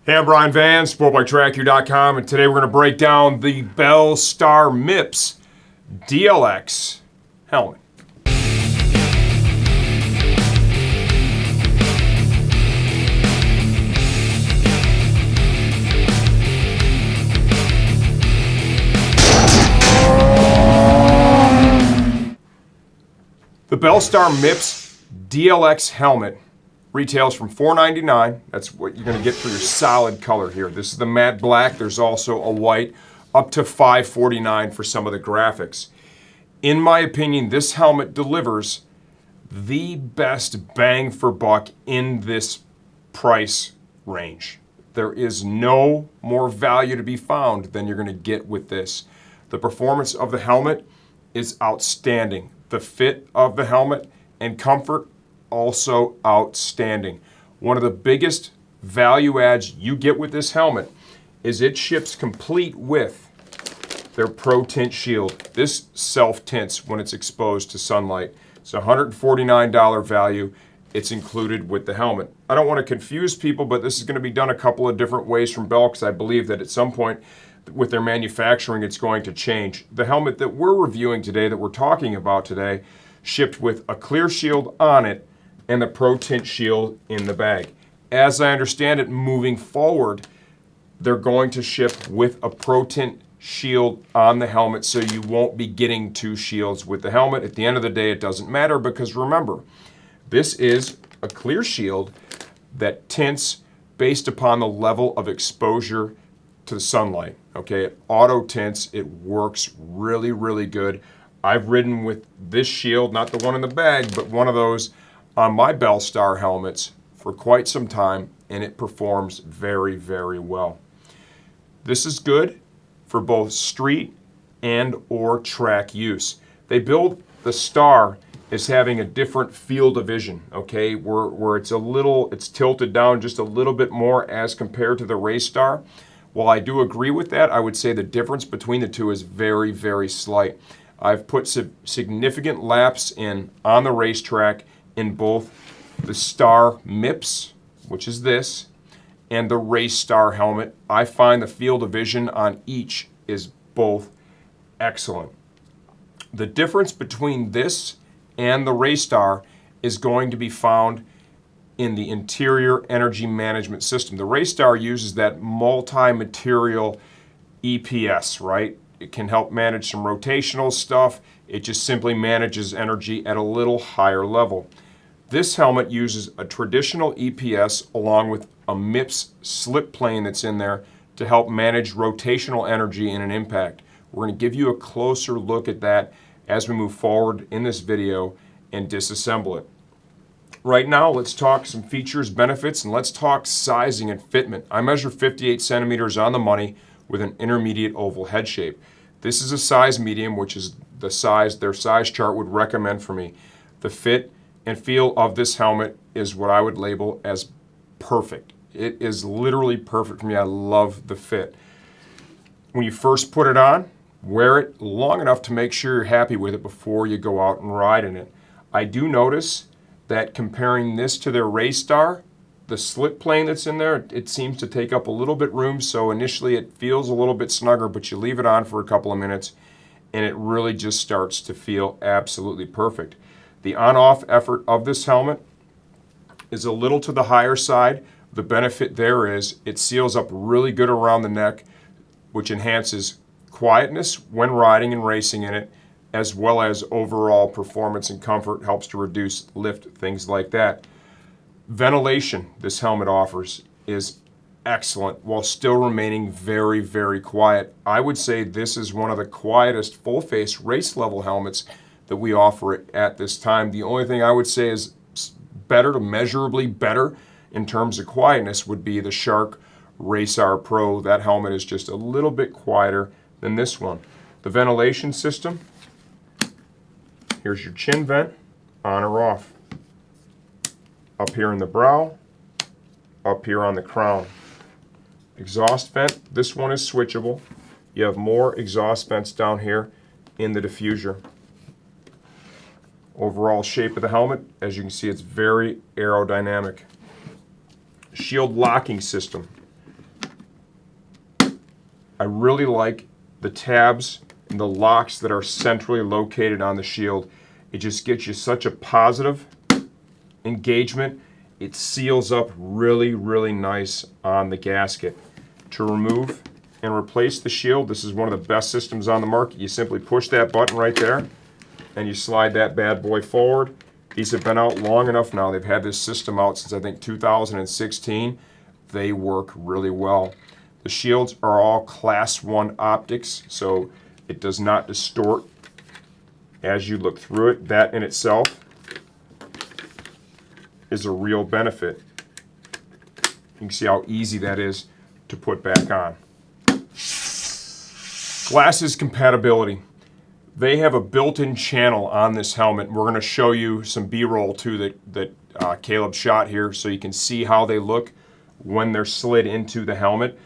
Hey, I'm Brian Van, SportbikeTrackU.com, and today we're going to break down the Bell Star MIPS DLX helmet. The Bell Star MIPS DLX helmet retails from $4.99. That's what you're going to get for your solid color here. This is the matte black. There's also a white, up to $5.49 for some of the graphics. In my opinion, this helmet delivers the best bang for buck in this price range. There is no more value to be found than you're going to get with this. The performance of the helmet is outstanding. The fit of the helmet and comfort also outstanding. One of the biggest value adds you get with this helmet is it ships complete with their ProTint shield. This self-tints when it's exposed to sunlight. It's a $149 value. It's included with the helmet. I don't want to confuse people, but this is going to be done a couple of different ways from Bell because I believe that at some point with their manufacturing it's going to change. The helmet that we're reviewing today, that we're talking about today, shipped with a clear shield on it and the ProTint shield in the bag. As I understand it, moving forward, they're going to ship with a ProTint shield on the helmet, so you won't be getting two shields with the helmet. At the end of the day, it doesn't matter because remember, this is a clear shield that tints based upon the level of exposure to the sunlight. Okay, it auto tints. It works really, really good. I've ridden with this shield, not the one in the bag, but one of those on my Bell Star helmets for quite some time, and it performs very, very well. This is good for both street and or track use. They build the Star as having a different field of vision, okay, where it's tilted down just a little bit more as compared to the Race Star. While I do agree with that, I would say the difference between the two is very, very slight. I've put significant laps in on the racetrack in both the Star MIPS, which is this, and the Race Star helmet. I find the field of vision on each is both excellent. The difference between this and the Race Star is going to be found in the interior energy management system. The Race Star uses that multi-material EPS, right? It can help manage some rotational stuff. It just simply manages energy at a little higher level. This helmet uses a traditional EPS along with a MIPS slip plane that's in there to help manage rotational energy in an impact. We're going to give you a closer look at that as we move forward in this video and disassemble it. Right now, let's talk some features, benefits, and let's talk sizing and fitment. I measure 58 centimeters on the money with an intermediate oval head shape. This is a size medium, which is the size their size chart would recommend for me. The fit and feel of this helmet is what I would label as perfect. It is literally perfect for me. I love the fit. When you first put it on, wear it long enough to make sure you're happy with it before you go out and ride in it. I do notice that comparing this to their Race Star, the slip plane that's in there, it seems to take up a little bit room, so initially it feels a little bit snugger, but you leave it on for a couple of minutes and it really just starts to feel absolutely perfect. The on-off effort of this helmet is a little to the higher side. The benefit there is it seals up really good around the neck, which enhances quietness when riding and racing in it, as well as overall performance and comfort, helps to reduce lift, things like that. Ventilation this helmet offers is excellent while still remaining very, very quiet. I would say this is one of the quietest full-face race level helmets that we offer at this time. The only thing I would say is better, measurably better in terms of quietness would be the Shark Race R Pro. That helmet is just a little bit quieter than this one. The ventilation system, here's your chin vent, on or off. Up here in the brow, up here on the crown. Exhaust vent, this one is switchable. You have more exhaust vents down here in the diffuser. Overall shape of the helmet, as you can see, it's very aerodynamic. Shield locking system. really like the tabs and the locks that are centrally located on the shield. It just gets you such a positive engagement. It seals up really, really nice on the gasket. To remove and replace the shield, this is one of the best systems on the market. You simply push that button right there and you slide that bad boy forward. These have been out long enough now. They've had this system out since I think 2016. They work really well. The shields are all Class 1 optics, so it does not distort as you look through it. That in itself is a real benefit. You can see how easy that is to put back on. Glasses compatibility. They have a built-in channel on this helmet. We're going to show you some B-roll too that Caleb shot here so you can see how they look when they're slid into the helmet.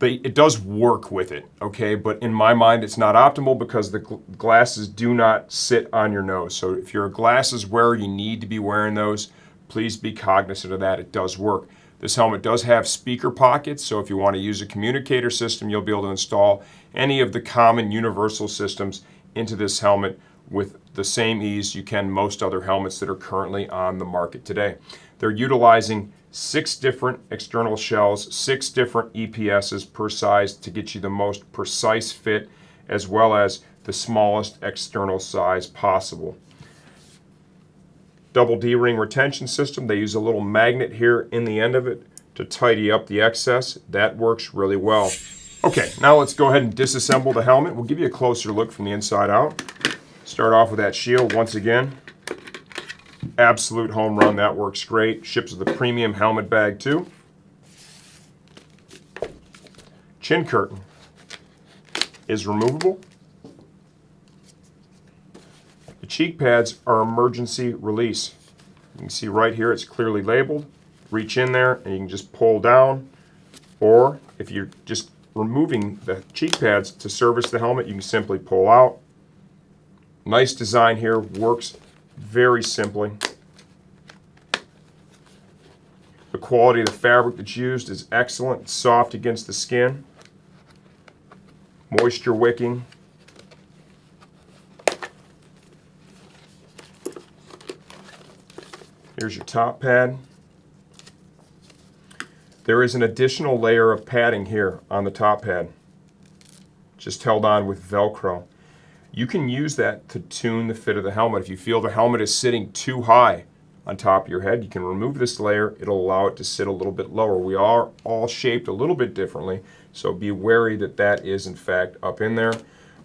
It does work with it, okay, but in my mind it's not optimal because the glasses do not sit on your nose. So if you're a glasses wearer, you need to be wearing those. Please be cognizant of that. It does work. This helmet does have speaker pockets, so if you want to use a communicator system, you'll be able to install any of the common universal systems into this helmet with the same ease you can most other helmets that are currently on the market today. They're utilizing 6 different external shells, 6 different EPSs per size to get you the most precise fit as well as the smallest external size possible. Double D-ring retention system. They use a little magnet here in the end of it to tidy up the excess. That works really well. Okay, now let's go ahead and disassemble the helmet. We'll give you a closer look from the inside out. Start off with that shield once again. Absolute home run. That works great. Ships with a premium helmet bag too. Chin curtain is removable. The cheek pads are emergency release. You can see right here it's clearly labeled. Reach in there and you can just pull down, or if you're just removing the cheek pads to service the helmet, you can simply pull out. Nice design here, works very simply. The quality of the fabric that's used is excellent. It's soft against the skin. Moisture wicking. Here's your top pad. There is an additional layer of padding here on the top pad, just held on with Velcro. You can use that to tune the fit of the helmet. If you feel the helmet is sitting too high on top of your head, you can remove this layer. It'll allow it to sit a little bit lower. We are all shaped a little bit differently, so be wary that that is in fact up in there.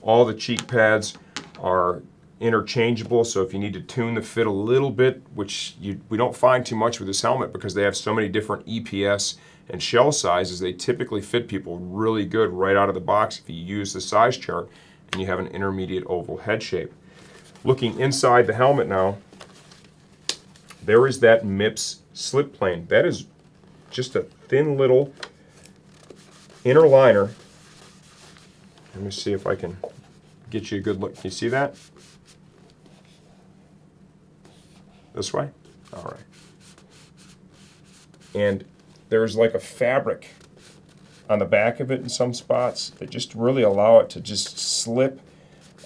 All the cheek pads are interchangeable, so if you need to tune the fit a little bit, which we don't find too much with this helmet because they have so many different EPS and shell sizes, they typically fit people really good right out of the box if you use the size chart and you have an intermediate oval head shape. Looking inside the helmet now, there is that MIPS slip plane. That is just a thin little inner liner. Let me see if I can get you a good look. Can you see that? This way? All right. And there's like a fabric on the back of it in some spots that just really allow it to just slip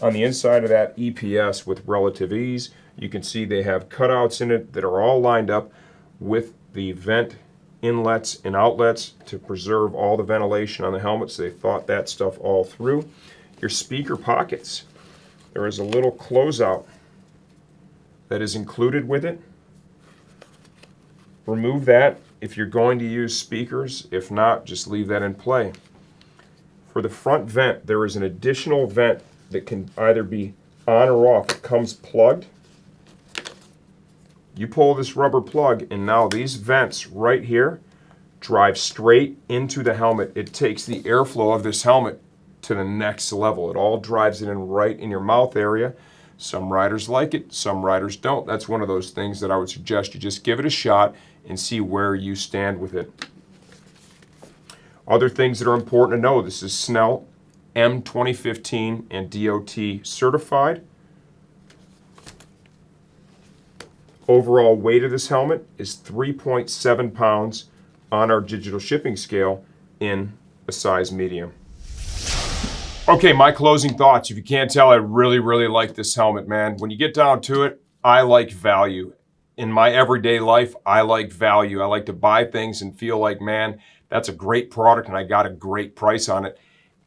on the inside of that EPS with relative ease. You can see they have cutouts in it that are all lined up with the vent inlets and outlets to preserve all the ventilation on the helmet, so they thought that stuff all through. Your speaker pockets. There is a little closeout that is included with it. Remove that if you're going to use speakers. If not, just leave that in play. For the front vent, there is an additional vent that can either be on or off. It comes plugged. You pull this rubber plug and now these vents right here drive straight into the helmet. It takes the airflow of this helmet to the next level. It all drives it in right in your mouth area. Some riders like it, some riders don't. That's one of those things that I would suggest you just give it a shot and see where you stand with it. Other things that are important to know, this is Snell M2015 and DOT certified. Overall weight of this helmet is 3.7 pounds on our digital shipping scale in a size medium. Okay, my closing thoughts. If you can't tell, I really, really like this helmet, man. When you get down to it, I like value. In my everyday life, I like value. I like to buy things and feel like, man, that's a great product and I got a great price on it.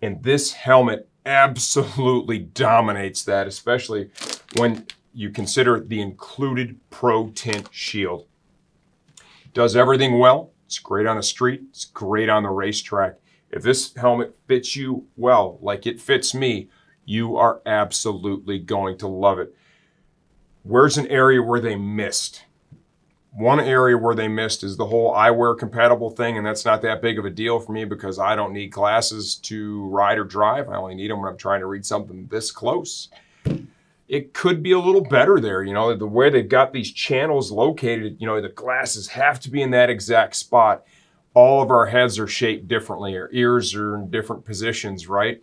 And this helmet absolutely dominates that, especially when you consider the included Pro Tint shield. Does everything well. It's great on the street. It's great on the racetrack. If this helmet fits you well, like it fits me, you are absolutely going to love it. Where's an area where they missed? One area where they missed is the whole eyewear compatible thing, and that's not that big of a deal for me because I don't need glasses to ride or drive. I only need them when I'm trying to read something this close. It could be a little better there, you know, the way they've got these channels located, you know, the glasses have to be in that exact spot. All of our heads are shaped differently. Our ears are in different positions, right?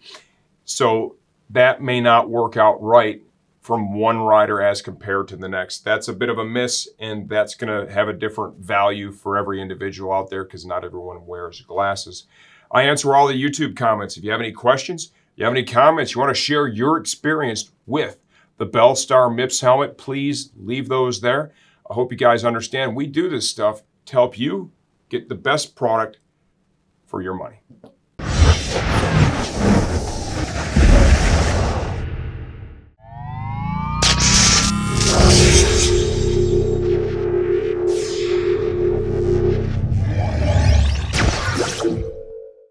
So that may not work out right from one rider as compared to the next. That's a bit of a miss, and that's going to have a different value for every individual out there because not everyone wears glasses. I answer all the YouTube comments. If you have any questions, you have any comments, you want to share your experience with the Bellstar MIPS helmet, please leave those there. I hope you guys understand we do this stuff to help you get the best product for your money.